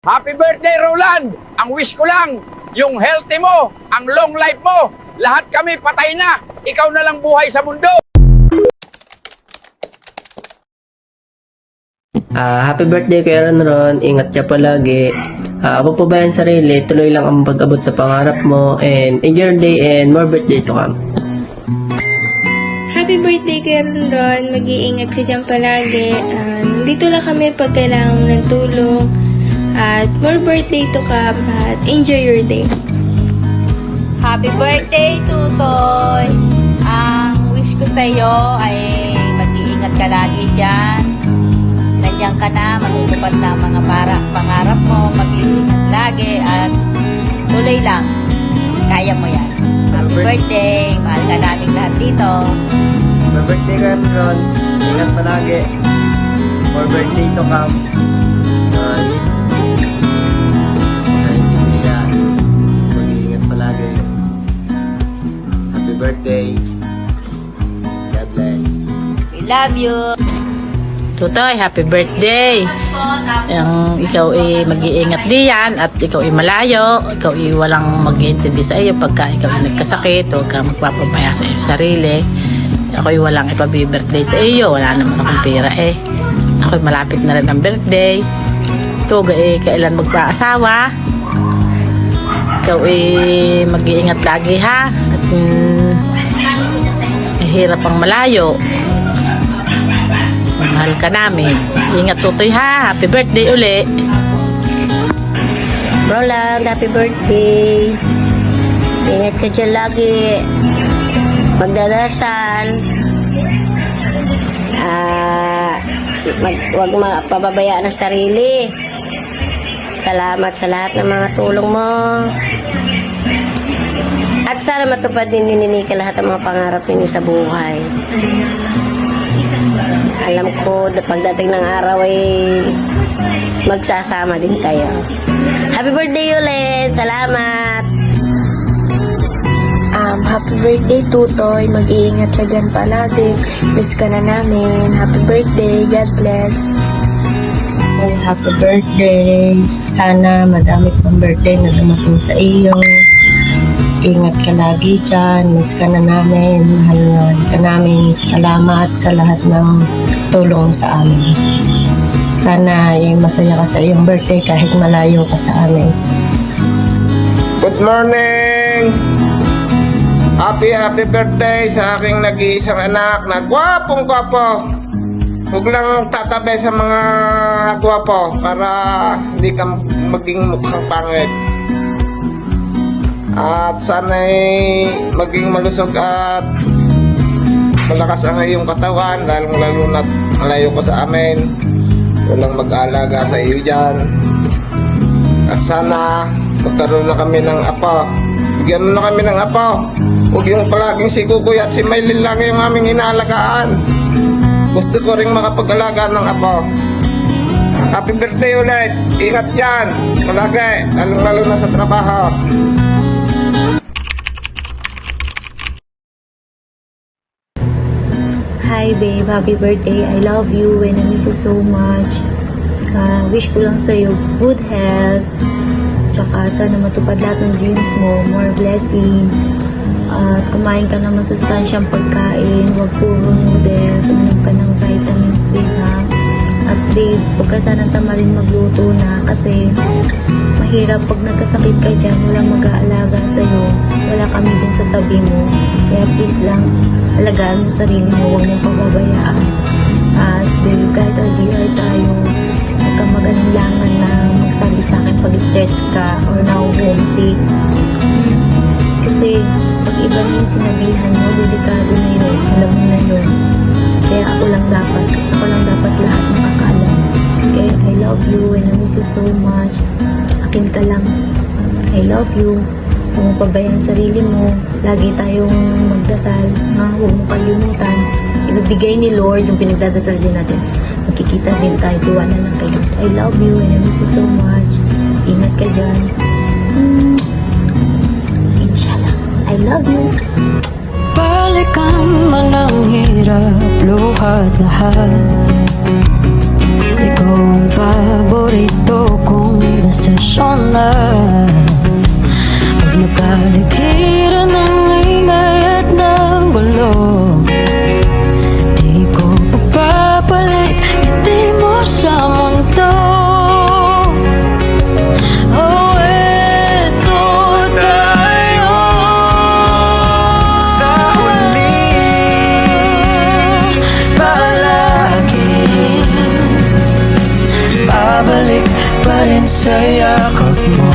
Happy birthday, Roland! Ang wish ko lang, yung healthy mo, ang long life mo, lahat kami patay na, ikaw na lang buhay sa mundo. Happy birthday kay Ron. Ingat ka palagi. Huwag pabayaan sarili. Tuloy lang ang pag-abot sa pangarap mo. And enjoy your day and more birthday to come. Happy birthday kay Ron. Mag-iingat ka dyan palagi. Dito lang kami pag kailangan ng tulong. At more birthday to come. At enjoy your day. Happy birthday, Tutoy! Ang wish ko sa'yo ay mag-iingat ka lagi dyan. Nandiyan ka na, matutupad na ang mga pangarap mo, mag-iingat lagi at tuloy lang. Kaya mo yan. Happy birthday! Mahal ka namin lahat dito. Happy birthday kay Ron. Ingat palagi. More birthday to come. Mag-iingat palagi. Happy birthday. God bless. We love you! Tutoy, happy birthday. Yung ikaw ay mag-iingat diyan at ikaw ay malayo, ikaw ay walang mag-iintindi sa iyo pagka ikaw ay nagkasakit, huwag ka magpapabaya sa iyong sarili. Ako ay walang ipabi-birthday sa iyo, wala naman akong pera eh. Ako ay malapit na rin ang birthday. Tuga eh, kailan magpa-asawa. Ikaw ay mag-iingat lagi ha. At hirap ang malayo. Mahal ka namin. Ingat Tutoy ha. Happy birthday uli. Roland, happy birthday. Ingat ka dyan lagi. Magdadasal. Huwag mapababayaan ang sarili. Salamat sa lahat ng mga tulong mo. At sana matupad din ni Nika lahat ng mga pangarap ninyo sa buhay. Alam ko, pagdating ng araw ay magsasama din kayo. Happy birthday ulit! Salamat! Happy birthday, Tutoy. Mag-iingat ka dyan palagi. Miss ka na namin. Happy birthday. God bless. Happy birthday. Sana madami pang birthday na dumating sa iyo. Ingat ka lagi dyan. Miss ka na namin. Mahal ka namin. Salamat sa lahat ng tulong sa amin. Sana ay masaya ka sa iyong birthday kahit malayo ka sa amin. Good morning! Happy birthday sa aking nag-iisang anak na gwapong-gwapo. Huwag lang tatabi sa mga gwapo para hindi ka maging mukhang pangit. At sana'y maging malusog at malakas ang iyong katawan, lalong-lalo na malayo ko sa amin. Walang mag-aalaga sa iyo dyan. At sana magkaroon na kami ng apo. Bigyan mo na kami ng apo. Huwag yung palaging si Kukoy at si Maylin lang yung aming inaalagaan. Gusto ko rin makapag-alaga ng apo. Happy birthday ulit. Ingat yan. Palagi. Lalong-lalo na sa trabaho. Hi babe, happy birthday. I love you and I miss you so much. Wish ko lang sa'yo good health. Tsaka sana matupad lahat ng dreams mo. More blessing. At kumain ka ng masustansyang pagkain. Huwag puro noodles. Uminom ka ng vitamins, babe ha. At babe, huwag ka sanang tamarin magluto na. Kasi mahirap pag nagkasakit ka dyan. Walang mag-aalaga sa'yo. Wala kami dyan sa tabi mo. Kaya please lang, alagaan mo sarili mo, huwag mong pababayaan. At babe, kahit LDR tayo, huwag kang mag-alinlangan na magsabi sa akin pag stress ka or na-homesick. Kasi pag iba na yung sinabihan mo, delikado na yun, alam mo na yun. Kaya ako lang dapat lahat makakaalam. Kaya I love you and I miss you so much. Akin ka lang. I love you. Huwag mo pabayaan sarili mo. Lagi tayong magdasal. Huwag mo kalimutan. Ibibigay ni Lord yung pinagdadasal din natin. Magkikita din tayo. Tiwala lang kay Lord. I love you and I miss you so much. Ingat ka dyan. Inshallah. I love you. Balikan man ang hirap, luhat lahat. Ikaw ang paborito kong desisyonan. Pag napaligiran ng ingay at ng gulo, di ko pagpapalit, hindi mo sa mundo. Oh, eto tayo Sa huli, palagi babalik pa rin sa yakap mo.